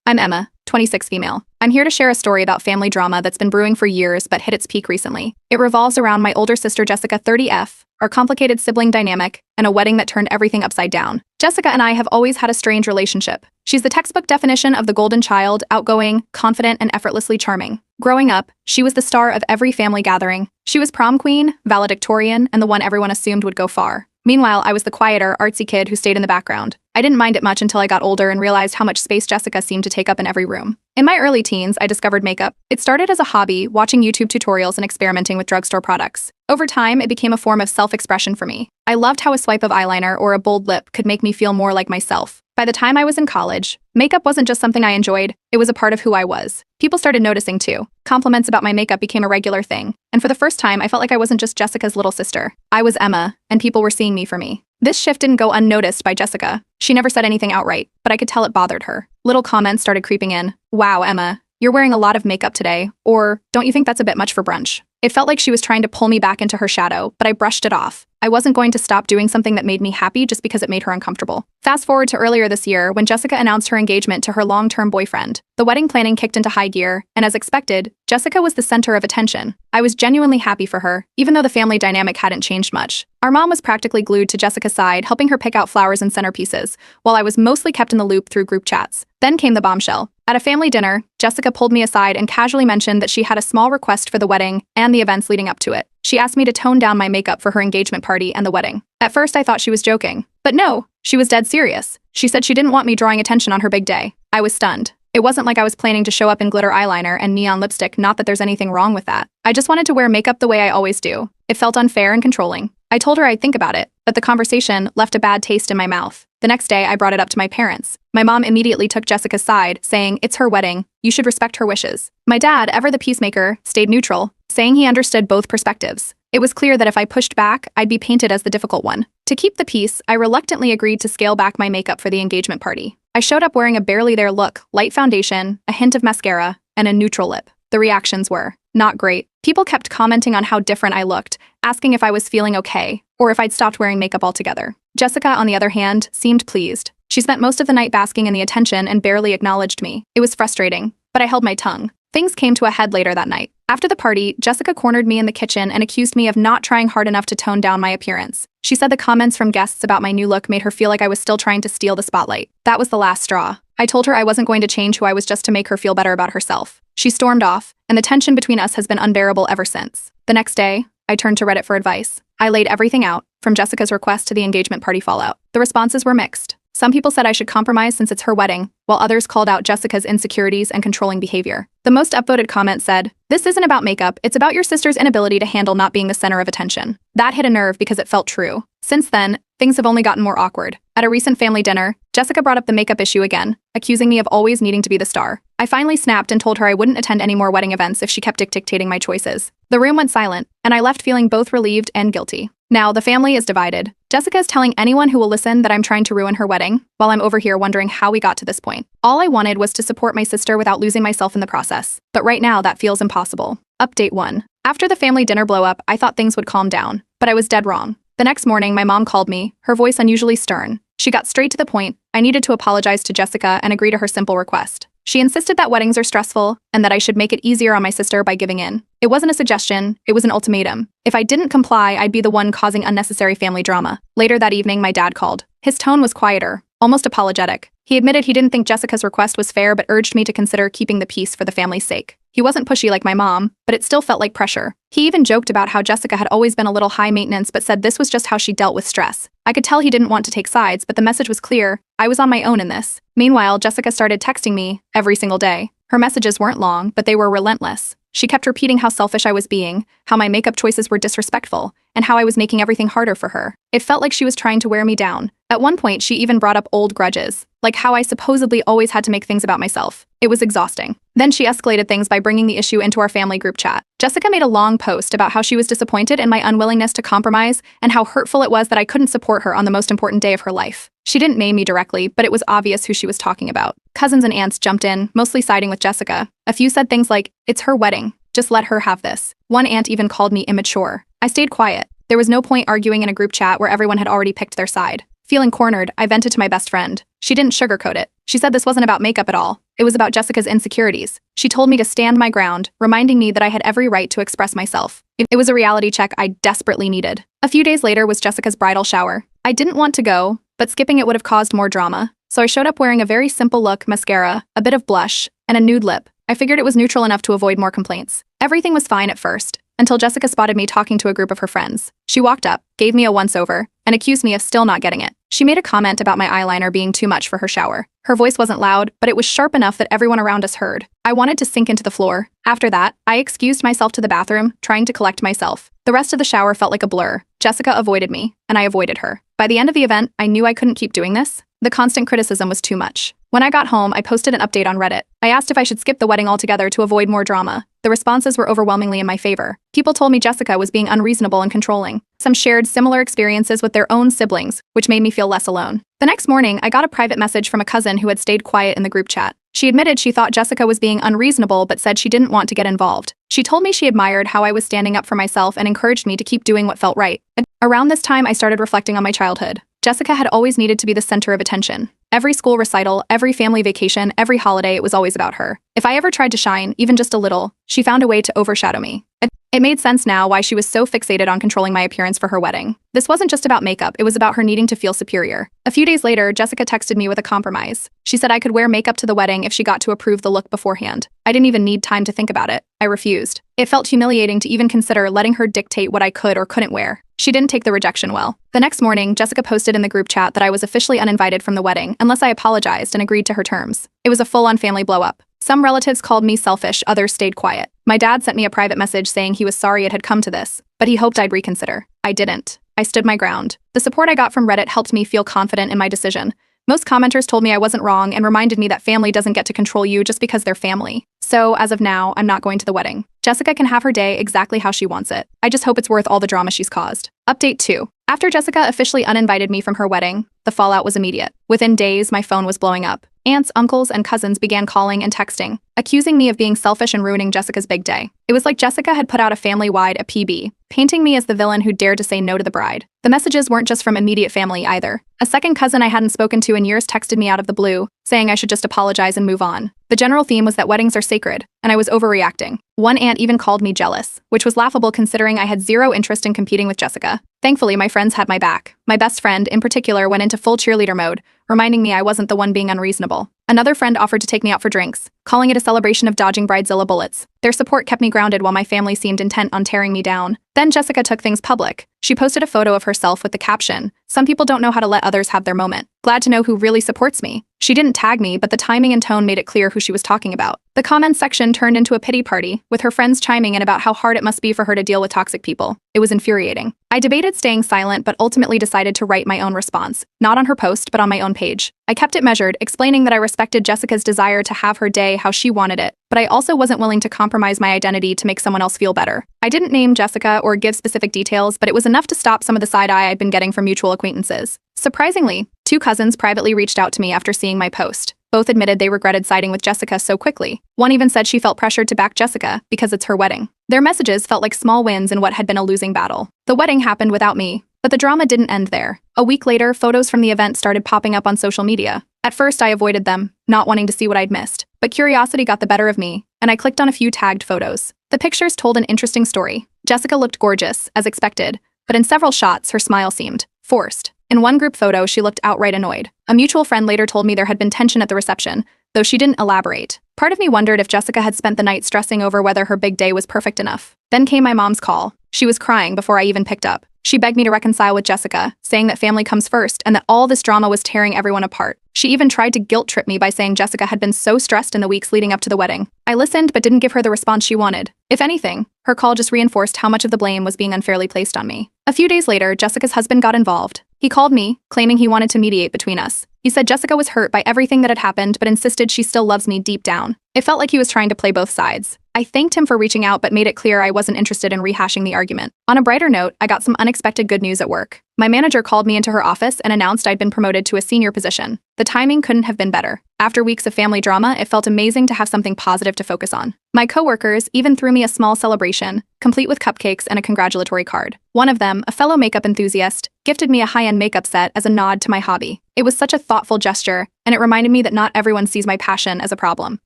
I'm Emma, 26 female. I'm here to share a story about family drama that's been brewing for years but hit its peak recently. It revolves around my older sister Jessica, 30F, our complicated sibling dynamic, and a wedding that turned everything upside down. Jessica and I have always had a strange relationship. She's the textbook definition of the golden child, outgoing, confident, and effortlessly charming. Growing up, she was the star of every family gathering. She was prom queen, valedictorian, and the one everyone assumed would go far. Meanwhile, I was the quieter, artsy kid who stayed in the background. I didn't mind it much until I got older and realized how much space Jessica seemed to take up in every room. In my early teens, I discovered makeup. It started as a hobby, watching YouTube tutorials and experimenting with drugstore products. Over time, it became a form of self-expression for me. I loved how a swipe of eyeliner or a bold lip could make me feel more like myself. By the time I was in college, makeup wasn't just something I enjoyed, it was a part of who I was. People started noticing too. Compliments about my makeup became a regular thing. And for the first time, I felt like I wasn't just Jessica's little sister. I was Emma, and people were seeing me for me. This shift didn't go unnoticed by Jessica. She never said anything outright, but I could tell it bothered her. Little comments started creeping in. Wow, Emma, you're wearing a lot of makeup today. Or, don't you think that's a bit much for brunch? It felt like she was trying to pull me back into her shadow, but I brushed it off. I wasn't going to stop doing something that made me happy just because it made her uncomfortable. Fast forward to earlier this year when Jessica announced her engagement to her long-term boyfriend. The wedding planning kicked into high gear, and as expected, Jessica was the center of attention. I was genuinely happy for her, even though the family dynamic hadn't changed much. Our mom was practically glued to Jessica's side, helping her pick out flowers and centerpieces, while I was mostly kept in the loop through group chats. Then came the bombshell. At a family dinner, Jessica pulled me aside and casually mentioned that she had a small request for the wedding and the events leading up to it. She asked me to tone down my makeup for her engagement party and the wedding. At first, I thought she was joking. But no, she was dead serious. She said she didn't want me drawing attention on her big day. I was stunned. It wasn't like I was planning to show up in glitter eyeliner and neon lipstick, not that there's anything wrong with that. I just wanted to wear makeup the way I always do. It felt unfair and controlling. I told her I'd think about it, but the conversation left a bad taste in my mouth. The next day, I brought it up to my parents. My mom immediately took Jessica's side, saying, "It's her wedding. You should respect her wishes." My dad, ever the peacemaker, stayed neutral, saying he understood both perspectives. It was clear that if I pushed back, I'd be painted as the difficult one. To keep the peace, I reluctantly agreed to scale back my makeup for the engagement party. I showed up wearing a barely there look, light foundation, a hint of mascara, and a neutral lip. The reactions were not great. People kept commenting on how different I looked, asking if I was feeling okay, or if I'd stopped wearing makeup altogether. Jessica, on the other hand, seemed pleased. She spent most of the night basking in the attention and barely acknowledged me. It was frustrating, but I held my tongue. Things came to a head later that night. After the party, Jessica cornered me in the kitchen and accused me of not trying hard enough to tone down my appearance. She said the comments from guests about my new look made her feel like I was still trying to steal the spotlight. That was the last straw. I told her I wasn't going to change who I was just to make her feel better about herself. She stormed off, and the tension between us has been unbearable ever since. The next day, I turned to Reddit for advice. I laid everything out, from Jessica's request to the engagement party fallout. The responses were mixed. Some people said I should compromise since it's her wedding, while others called out Jessica's insecurities and controlling behavior. The most upvoted comment said, "This isn't about makeup, it's about your sister's inability to handle not being the center of attention." That hit a nerve because it felt true. Since then, things have only gotten more awkward. At a recent family dinner, Jessica brought up the makeup issue again, accusing me of always needing to be the star. I finally snapped and told her I wouldn't attend any more wedding events if she kept dictating my choices. The room went silent, and I left feeling both relieved and guilty. Now, the family is divided. Jessica is telling anyone who will listen that I'm trying to ruin her wedding, while I'm over here wondering how we got to this point. All I wanted was to support my sister without losing myself in the process. But right now, that feels impossible. Update 1. After the family dinner blow-up, I thought things would calm down, but I was dead wrong. The next morning, my mom called me, her voice unusually stern. She got straight to the point. I needed to apologize to Jessica and agree to her simple request. She insisted that weddings are stressful and that I should make it easier on my sister by giving in. It wasn't a suggestion, it was an ultimatum. If I didn't comply, I'd be the one causing unnecessary family drama. Later that evening, my dad called. His tone was quieter, almost apologetic. He admitted he didn't think Jessica's request was fair but urged me to consider keeping the peace for the family's sake. He wasn't pushy like my mom, but it still felt like pressure. He even joked about how Jessica had always been a little high maintenance but said this was just how she dealt with stress. I could tell he didn't want to take sides, but the message was clear. I was on my own in this. Meanwhile, Jessica started texting me every single day. Her messages weren't long, but they were relentless. She kept repeating how selfish I was being, how my makeup choices were disrespectful, and how I was making everything harder for her. It felt like she was trying to wear me down. At one point, she even brought up old grudges, like how I supposedly always had to make things about myself. It was exhausting. Then she escalated things by bringing the issue into our family group chat. Jessica made a long post about how she was disappointed in my unwillingness to compromise and how hurtful it was that I couldn't support her on the most important day of her life. She didn't name me directly, but it was obvious who she was talking about. Cousins and aunts jumped in, mostly siding with Jessica. A few said things like, "It's her wedding. Just let her have this." One aunt even called me immature. I stayed quiet. There was no point arguing in a group chat where everyone had already picked their side. Feeling cornered, I vented to my best friend. She didn't sugarcoat it. She said this wasn't about makeup at all. It was about Jessica's insecurities. She told me to stand my ground, reminding me that I had every right to express myself. It was a reality check I desperately needed. A few days later was Jessica's bridal shower. I didn't want to go, but skipping it would have caused more drama. So I showed up wearing a very simple look, mascara, a bit of blush, and a nude lip. I figured it was neutral enough to avoid more complaints. Everything was fine at first, until Jessica spotted me talking to a group of her friends. She walked up, gave me a once-over, and accused me of still not getting it. She made a comment about my eyeliner being too much for her shower. Her voice wasn't loud, but it was sharp enough that everyone around us heard. I wanted to sink into the floor. After that, I excused myself to the bathroom, trying to collect myself. The rest of the shower felt like a blur. Jessica avoided me, and I avoided her. By the end of the event, I knew I couldn't keep doing this. The constant criticism was too much. When I got home, I posted an update on Reddit. I asked if I should skip the wedding altogether to avoid more drama. The responses were overwhelmingly in my favor. People told me Jessica was being unreasonable and controlling. Some shared similar experiences with their own siblings, which made me feel less alone. The next morning, I got a private message from a cousin who had stayed quiet in the group chat. She admitted she thought Jessica was being unreasonable but said she didn't want to get involved. She told me she admired how I was standing up for myself and encouraged me to keep doing what felt right. Around this time, I started reflecting on my childhood. Jessica had always needed to be the center of attention. Every school recital, every family vacation, every holiday, it was always about her. If I ever tried to shine, even just a little, she found a way to overshadow me. It made sense now why she was so fixated on controlling my appearance for her wedding. This wasn't just about makeup, it was about her needing to feel superior. A few days later, Jessica texted me with a compromise. She said I could wear makeup to the wedding if she got to approve the look beforehand. I didn't even need time to think about it. I refused. It felt humiliating to even consider letting her dictate what I could or couldn't wear. She didn't take the rejection well. The next morning, Jessica posted in the group chat that I was officially uninvited from the wedding unless I apologized and agreed to her terms. It was a full-on family blow-up. Some relatives called me selfish, others stayed quiet. My dad sent me a private message saying he was sorry it had come to this, but he hoped I'd reconsider. I didn't. I stood my ground. The support I got from Reddit helped me feel confident in my decision. Most commenters told me I wasn't wrong and reminded me that family doesn't get to control you just because they're family. So, as of now, I'm not going to the wedding. Jessica can have her day exactly how she wants it. I just hope it's worth all the drama she's caused. Update 2. After Jessica officially uninvited me from her wedding, the fallout was immediate. Within days, my phone was blowing up. Aunts, uncles, and cousins began calling and texting, accusing me of being selfish and ruining Jessica's big day. It was like Jessica had put out a family-wide PB, painting me as the villain who dared to say no to the bride. The messages weren't just from immediate family either. A second cousin I hadn't spoken to in years texted me out of the blue, saying I should just apologize and move on. The general theme was that weddings are sacred, and I was overreacting. One aunt even called me jealous, which was laughable considering I had zero interest in competing with Jessica. Thankfully, my friends had my back. My best friend, in particular, went into full cheerleader mode, reminding me I wasn't the one being unreasonable. Another friend offered to take me out for drinks, calling it a celebration of dodging bridezilla bullets. Their support kept me grounded while my family seemed intent on tearing me down. Then Jessica took things public. She posted a photo of herself with the caption, "Some people don't know how to let others have their moment. Glad to know who really supports me." She didn't tag me, but the timing and tone made it clear who she was talking about. The comments section turned into a pity party, with her friends chiming in about how hard it must be for her to deal with toxic people. It was infuriating. I debated staying silent, but ultimately decided to write my own response, not on her post, but on my own page. I kept it measured, explaining that I respected Jessica's desire to have her day how she wanted it, but I also wasn't willing to compromise my identity to make someone else feel better. I didn't name Jessica or give specific details, but it was enough to stop some of the side eye I'd been getting from mutual acquaintances. Surprisingly, 2 cousins privately reached out to me after seeing my post. Both admitted they regretted siding with Jessica so quickly. One even said she felt pressured to back Jessica because it's her wedding. Their messages felt like small wins in what had been a losing battle. The wedding happened without me, but the drama didn't end there. A week later, photos from the event started popping up on social media. At first, I avoided them, not wanting to see what I'd missed. But curiosity got the better of me, and I clicked on a few tagged photos. The pictures told an interesting story. Jessica looked gorgeous, as expected, but in several shots, her smile seemed forced. In one group photo, she looked outright annoyed. A mutual friend later told me there had been tension at the reception, though she didn't elaborate. Part of me wondered if Jessica had spent the night stressing over whether her big day was perfect enough. Then came my mom's call. She was crying before I even picked up. She begged me to reconcile with Jessica, saying that family comes first and that all this drama was tearing everyone apart. She even tried to guilt-trip me by saying Jessica had been so stressed in the weeks leading up to the wedding. I listened but didn't give her the response she wanted. If anything, her call just reinforced how much of the blame was being unfairly placed on me. A few days later, Jessica's husband got involved. He called me, claiming he wanted to mediate between us. He said Jessica was hurt by everything that had happened but insisted she still loves me deep down. It felt like he was trying to play both sides. I thanked him for reaching out but made it clear I wasn't interested in rehashing the argument. On a brighter note, I got some unexpected good news at work. My manager called me into her office and announced I'd been promoted to a senior position. The timing couldn't have been better. After weeks of family drama, it felt amazing to have something positive to focus on. My coworkers even threw me a small celebration, complete with cupcakes and a congratulatory card. One of them, a fellow makeup enthusiast, gifted me a high-end makeup set as a nod to my hobby. It was such a thoughtful gesture, and it reminded me that not everyone sees my passion as a problem.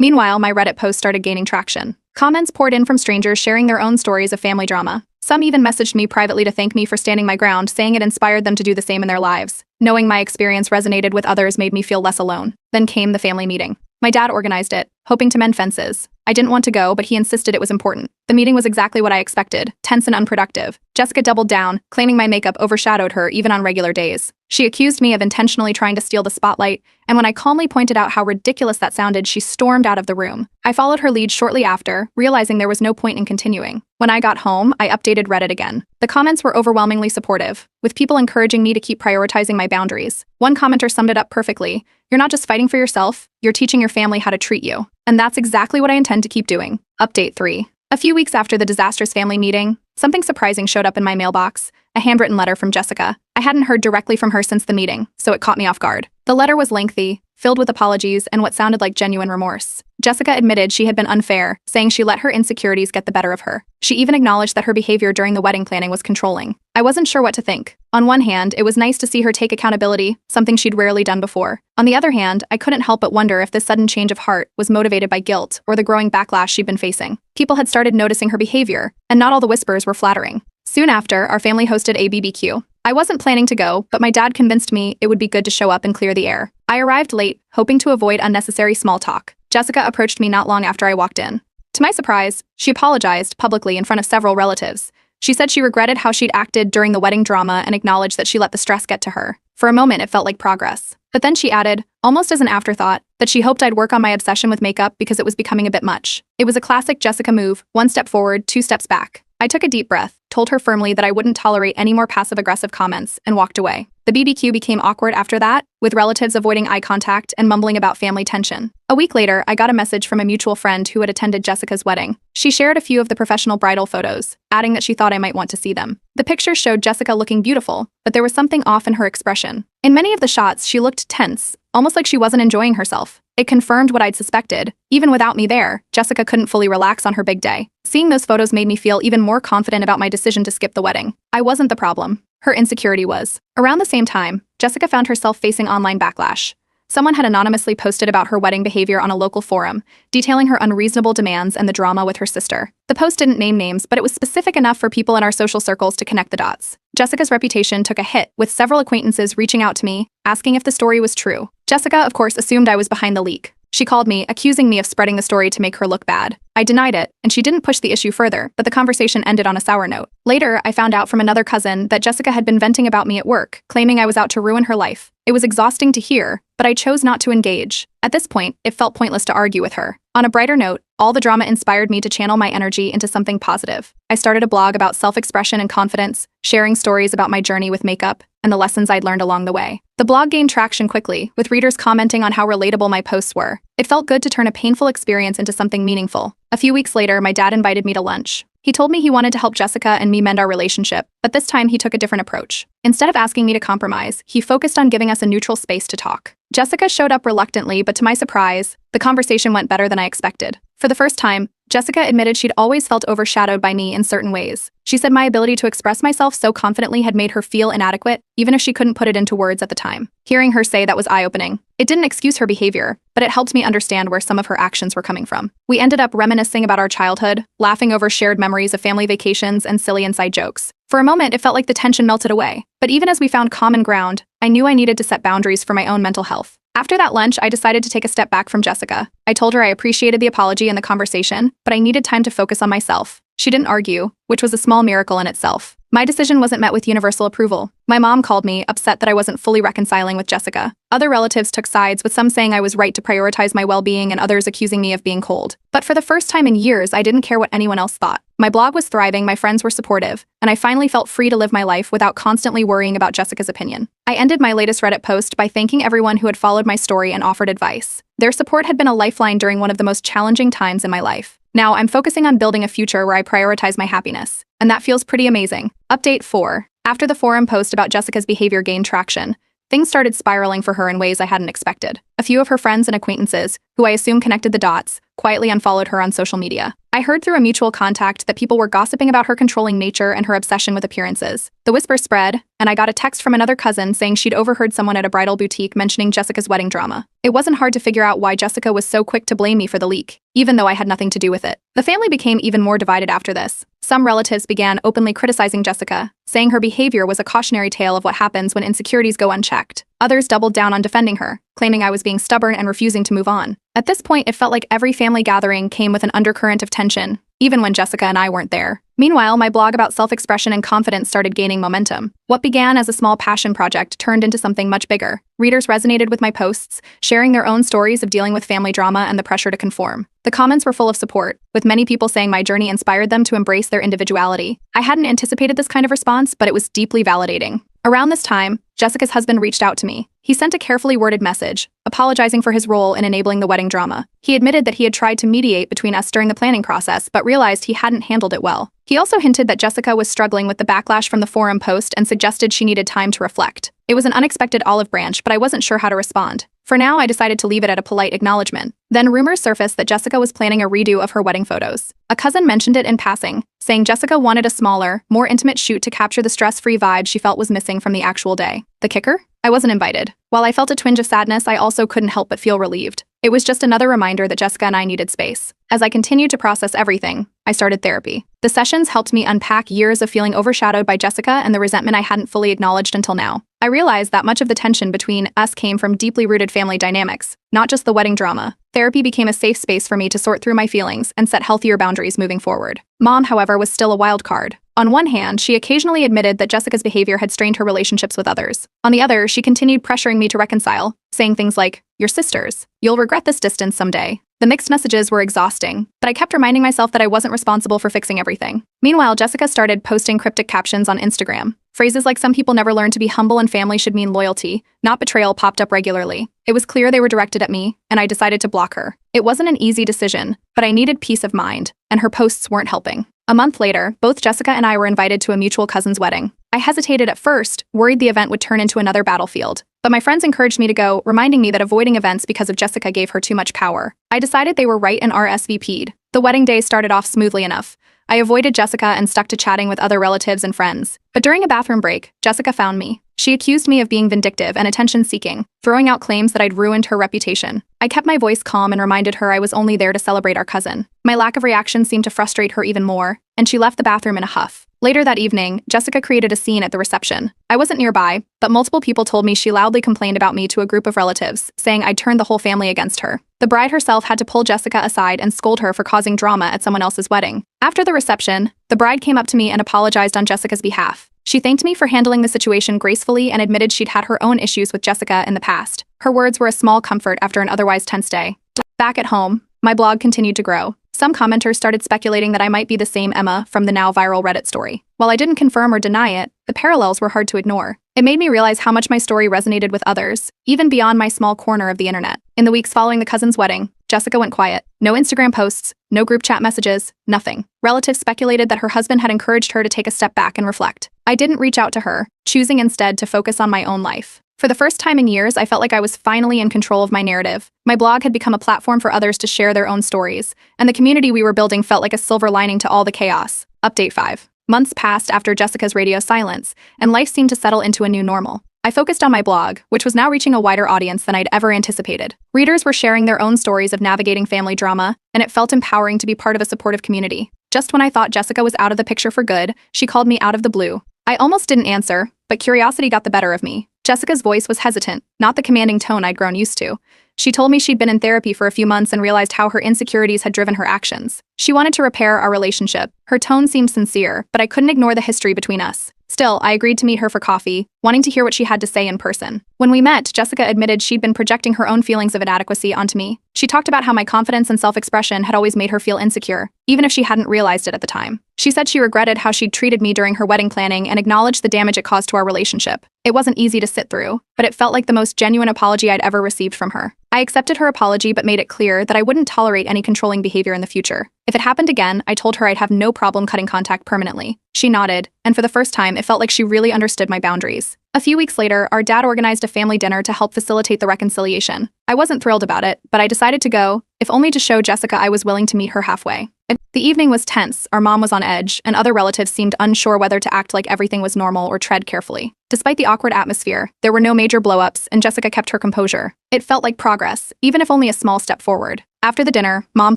Meanwhile, my Reddit post started gaining traction. Comments poured in from strangers sharing their own stories of family drama. Some even messaged me privately to thank me for standing my ground, saying it inspired them to do the same in their lives. Knowing my experience resonated with others made me feel less alone. Then came the family meeting. My dad organized it, hoping to mend fences. I didn't want to go, but he insisted it was important. The meeting was exactly what I expected, tense and unproductive. Jessica doubled down, claiming my makeup overshadowed her even on regular days. She accused me of intentionally trying to steal the spotlight, and when I calmly pointed out how ridiculous that sounded, she stormed out of the room. I followed her lead shortly after, realizing there was no point in continuing. When I got home, I updated Reddit again. The comments were overwhelmingly supportive, with people encouraging me to keep prioritizing my boundaries. One commenter summed it up perfectly. "You're not just fighting for yourself, you're teaching your family how to treat you." And that's exactly what I intend to keep doing. Update 3. A few weeks after the disastrous family meeting, something surprising showed up in my mailbox, a handwritten letter from Jessica. I hadn't heard directly from her since the meeting, so it caught me off guard. The letter was lengthy, filled with apologies and what sounded like genuine remorse. Jessica admitted she had been unfair, saying she let her insecurities get the better of her. She even acknowledged that her behavior during the wedding planning was controlling. I wasn't sure what to think. On one hand, it was nice to see her take accountability, something she'd rarely done before. On the other hand, I couldn't help but wonder if this sudden change of heart was motivated by guilt or the growing backlash she'd been facing. People had started noticing her behavior, and not all the whispers were flattering. Soon after, our family hosted a BBQ. I wasn't planning to go, but my dad convinced me it would be good to show up and clear the air. I arrived late, hoping to avoid unnecessary small talk. Jessica approached me not long after I walked in. To my surprise, she apologized publicly in front of several relatives. She said she regretted how she'd acted during the wedding drama and acknowledged that she let the stress get to her. For a moment, it felt like progress. But then she added, almost as an afterthought, that she hoped I'd work on my obsession with makeup because it was becoming a bit much. It was a classic Jessica move, 1 step forward, 2 steps back. I took a deep breath, told her firmly that I wouldn't tolerate any more passive-aggressive comments, and walked away. The BBQ became awkward after that, with relatives avoiding eye contact and mumbling about family tension. A week later, I got a message from a mutual friend who had attended Jessica's wedding. She shared a few of the professional bridal photos, adding that she thought I might want to see them. The pictures showed Jessica looking beautiful, but there was something off in her expression. In many of the shots, she looked tense, almost like she wasn't enjoying herself. It confirmed what I'd suspected. Even without me there, Jessica couldn't fully relax on her big day. Seeing those photos made me feel even more confident about my decision to skip the wedding. I wasn't the problem. Her insecurity was. Around the same time, Jessica found herself facing online backlash. Someone had anonymously posted about her wedding behavior on a local forum, detailing her unreasonable demands and the drama with her sister. The post didn't name names, but it was specific enough for people in our social circles to connect the dots. Jessica's reputation took a hit, with several acquaintances reaching out to me, asking if the story was true. Jessica, of course, assumed I was behind the leak. She called me, accusing me of spreading the story to make her look bad. I denied it, and she didn't push the issue further, but the conversation ended on a sour note. Later, I found out from another cousin that Jessica had been venting about me at work, claiming I was out to ruin her life. It was exhausting to hear, but I chose not to engage. At this point, it felt pointless to argue with her. On a brighter note, all the drama inspired me to channel my energy into something positive. I started a blog about self-expression and confidence, sharing stories about my journey with makeup and the lessons I'd learned along the way. The blog gained traction quickly, with readers commenting on how relatable my posts were. It felt good to turn a painful experience into something meaningful. A few weeks later, my dad invited me to lunch. He told me he wanted to help Jessica and me mend our relationship, but this time he took a different approach. Instead of asking me to compromise, he focused on giving us a neutral space to talk. Jessica showed up reluctantly, but to my surprise, the conversation went better than I expected. For the first time, Jessica admitted she'd always felt overshadowed by me in certain ways. She said my ability to express myself so confidently had made her feel inadequate, even if she couldn't put it into words at the time. Hearing her say that was eye-opening. It didn't excuse her behavior, but it helped me understand where some of her actions were coming from. We ended up reminiscing about our childhood, laughing over shared memories of family vacations and silly inside jokes. For a moment, it felt like the tension melted away. But even as we found common ground, I knew I needed to set boundaries for my own mental health. After that lunch, I decided to take a step back from Jessica. I told her I appreciated the apology and the conversation, but I needed time to focus on myself. She didn't argue, which was a small miracle in itself. My decision wasn't met with universal approval. My mom called me, upset that I wasn't fully reconciling with Jessica. Other relatives took sides, with some saying I was right to prioritize my well-being and others accusing me of being cold. But for the first time in years, I didn't care what anyone else thought. My blog was thriving, my friends were supportive, and I finally felt free to live my life without constantly worrying about Jessica's opinion. I ended my latest Reddit post by thanking everyone who had followed my story and offered advice. Their support had been a lifeline during one of the most challenging times in my life. Now, I'm focusing on building a future where I prioritize my happiness, and that feels pretty amazing. Update 4. After the forum post about Jessica's behavior gained traction, things started spiraling for her in ways I hadn't expected. A few of her friends and acquaintances, who I assume connected the dots, quietly unfollowed her on social media. I heard through a mutual contact that people were gossiping about her controlling nature and her obsession with appearances. The whisper spread, and I got a text from another cousin saying she'd overheard someone at a bridal boutique mentioning Jessica's wedding drama. It wasn't hard to figure out why Jessica was so quick to blame me for the leak, even though I had nothing to do with it. The family became even more divided after this. Some relatives began openly criticizing Jessica, saying her behavior was a cautionary tale of what happens when insecurities go unchecked. Others doubled down on defending her, claiming I was being stubborn and refusing to move on. At this point, it felt like every family gathering came with an undercurrent of tension, even when Jessica and I weren't there. Meanwhile, my blog about self-expression and confidence started gaining momentum. What began as a small passion project turned into something much bigger. Readers resonated with my posts, sharing their own stories of dealing with family drama and the pressure to conform. The comments were full of support, with many people saying my journey inspired them to embrace their individuality. I hadn't anticipated this kind of response, but it was deeply validating. Around this time, Jessica's husband reached out to me. He sent a carefully worded message, apologizing for his role in enabling the wedding drama. He admitted that he had tried to mediate between us during the planning process, but realized he hadn't handled it well. He also hinted that Jessica was struggling with the backlash from the forum post and suggested she needed time to reflect. It was an unexpected olive branch, but I wasn't sure how to respond. For now, I decided to leave it at a polite acknowledgement. Then rumors surfaced that Jessica was planning a redo of her wedding photos. A cousin mentioned it in passing, saying Jessica wanted a smaller, more intimate shoot to capture the stress-free vibe she felt was missing from the actual day. The kicker? I wasn't invited. While I felt a twinge of sadness, I also couldn't help but feel relieved. It was just another reminder that Jessica and I needed space. As I continued to process everything, I started therapy. The sessions helped me unpack years of feeling overshadowed by Jessica and the resentment I hadn't fully acknowledged until now. I realized that much of the tension between us came from deeply rooted family dynamics, not just the wedding drama. Therapy became a safe space for me to sort through my feelings and set healthier boundaries moving forward. Mom, however, was still a wild card. On one hand, she occasionally admitted that Jessica's behavior had strained her relationships with others. On the other, she continued pressuring me to reconcile, saying things like, "You're sisters. You'll regret this distance someday." The mixed messages were exhausting, but I kept reminding myself that I wasn't responsible for fixing everything. Meanwhile, Jessica started posting cryptic captions on Instagram. Phrases like "some people never learn to be humble and family should mean loyalty, not betrayal" popped up regularly. It was clear they were directed at me, and I decided to block her. It wasn't an easy decision, but I needed peace of mind, and her posts weren't helping. A month later, both Jessica and I were invited to a mutual cousin's wedding. I hesitated at first, worried the event would turn into another battlefield. But my friends encouraged me to go, reminding me that avoiding events because of Jessica gave her too much power. I decided they were right and RSVP'd. The wedding day started off smoothly enough. I avoided Jessica and stuck to chatting with other relatives and friends. But during a bathroom break, Jessica found me. She accused me of being vindictive and attention-seeking, throwing out claims that I'd ruined her reputation. I kept my voice calm and reminded her I was only there to celebrate our cousin. My lack of reaction seemed to frustrate her even more, and she left the bathroom in a huff. Later that evening, Jessica created a scene at the reception. I wasn't nearby, but multiple people told me she loudly complained about me to a group of relatives, saying I'd turned the whole family against her. The bride herself had to pull Jessica aside and scold her for causing drama at someone else's wedding. After the reception, the bride came up to me and apologized on Jessica's behalf. She thanked me for handling the situation gracefully and admitted she'd had her own issues with Jessica in the past. Her words were a small comfort after an otherwise tense day. Back at home, my blog continued to grow. Some commenters started speculating that I might be the same Emma from the now viral Reddit story. While I didn't confirm or deny it, the parallels were hard to ignore. It made me realize how much my story resonated with others, even beyond my small corner of the internet. In the weeks following the cousin's wedding, Jessica went quiet. No Instagram posts, no group chat messages, nothing. Relatives speculated that her husband had encouraged her to take a step back and reflect. I didn't reach out to her, choosing instead to focus on my own life. For the first time in years, I felt like I was finally in control of my narrative. My blog had become a platform for others to share their own stories, and the community we were building felt like a silver lining to all the chaos. Update 5. Months passed after Jessica's radio silence, and life seemed to settle into a new normal. I focused on my blog, which was now reaching a wider audience than I'd ever anticipated. Readers were sharing their own stories of navigating family drama, and it felt empowering to be part of a supportive community. Just when I thought Jessica was out of the picture for good, she called me out of the blue. I almost didn't answer, but curiosity got the better of me. Jessica's voice was hesitant, not the commanding tone I'd grown used to. She told me she'd been in therapy for a few months and realized how her insecurities had driven her actions. She wanted to repair our relationship. Her tone seemed sincere, but I couldn't ignore the history between us. Still, I agreed to meet her for coffee, wanting to hear what she had to say in person. When we met, Jessica admitted she'd been projecting her own feelings of inadequacy onto me. She talked about how my confidence and self-expression had always made her feel insecure, even if she hadn't realized it at the time. She said she regretted how she'd treated me during her wedding planning and acknowledged the damage it caused to our relationship. It wasn't easy to sit through, but it felt like the most genuine apology I'd ever received from her. I accepted her apology but made it clear that I wouldn't tolerate any controlling behavior in the future. If it happened again, I told her I'd have no problem cutting contact permanently. She nodded, and for the first time, it felt like she really understood my boundaries. A few weeks later, our dad organized a family dinner to help facilitate the reconciliation. I wasn't thrilled about it, but I decided to go, if only to show Jessica I was willing to meet her halfway. The evening was tense, our mom was on edge, and other relatives seemed unsure whether to act like everything was normal or tread carefully. Despite the awkward atmosphere, there were no major blow-ups, and Jessica kept her composure. It felt like progress, even if only a small step forward. After the dinner, Mom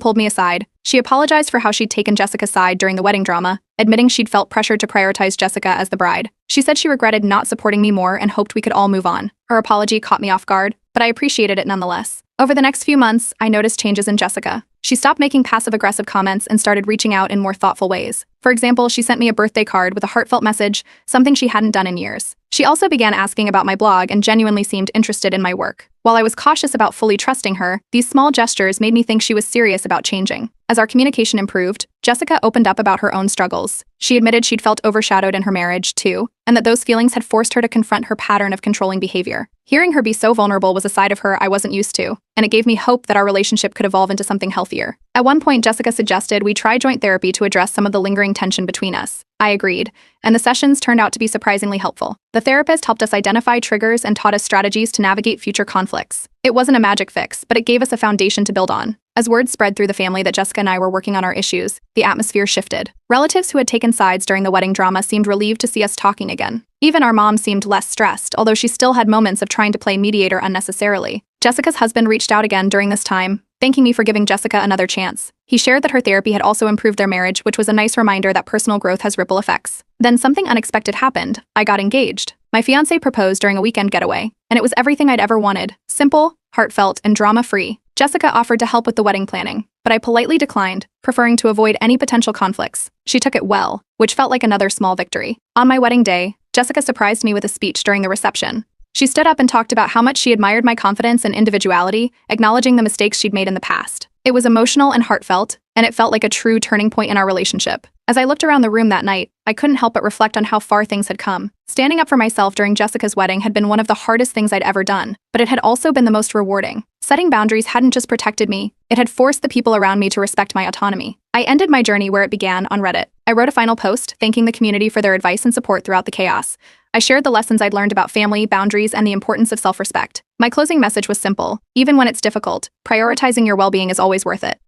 pulled me aside. She apologized for how she'd taken Jessica's side during the wedding drama, admitting she'd felt pressured to prioritize Jessica as the bride. She said she regretted not supporting me more and hoped we could all move on. Her apology caught me off guard, but I appreciated it nonetheless. Over the next few months, I noticed changes in Jessica. She stopped making passive-aggressive comments and started reaching out in more thoughtful ways. For example, she sent me a birthday card with a heartfelt message, something she hadn't done in years. She also began asking about my blog and genuinely seemed interested in my work. While I was cautious about fully trusting her, these small gestures made me think she was serious about changing. As our communication improved, Jessica opened up about her own struggles. She admitted she'd felt overshadowed in her marriage, too, and that those feelings had forced her to confront her pattern of controlling behavior. Hearing her be so vulnerable was a side of her I wasn't used to, and it gave me hope that our relationship could evolve into something healthier. At one point, Jessica suggested we try joint therapy to address some of the lingering tension between us. I agreed, and the sessions turned out to be surprisingly helpful. The therapist helped us identify triggers and taught us strategies to navigate future conflicts. It wasn't a magic fix, but it gave us a foundation to build on. As word spread through the family that Jessica and I were working on our issues, the atmosphere shifted. Relatives who had taken sides during the wedding drama seemed relieved to see us talking again. Even our mom seemed less stressed, although she still had moments of trying to play mediator unnecessarily. Jessica's husband reached out again during this time, thanking me for giving Jessica another chance. He shared that her therapy had also improved their marriage, which was a nice reminder that personal growth has ripple effects. Then something unexpected happened. I got engaged. My fiancé proposed during a weekend getaway, and it was everything I'd ever wanted. Simple, heartfelt, and drama-free. Jessica offered to help with the wedding planning, but I politely declined, preferring to avoid any potential conflicts. She took it well, which felt like another small victory. On my wedding day, Jessica surprised me with a speech during the reception. She stood up and talked about how much she admired my confidence and individuality, acknowledging the mistakes she'd made in the past. It was emotional and heartfelt, and it felt like a true turning point in our relationship. As I looked around the room that night, I couldn't help but reflect on how far things had come. Standing up for myself during Jessica's wedding had been one of the hardest things I'd ever done, but it had also been the most rewarding. Setting boundaries hadn't just protected me, it had forced the people around me to respect my autonomy. I ended my journey where it began, on Reddit. I wrote a final post, thanking the community for their advice and support throughout the chaos. I shared the lessons I'd learned about family, boundaries, and the importance of self-respect. My closing message was simple. Even when it's difficult, prioritizing your well-being is always worth it.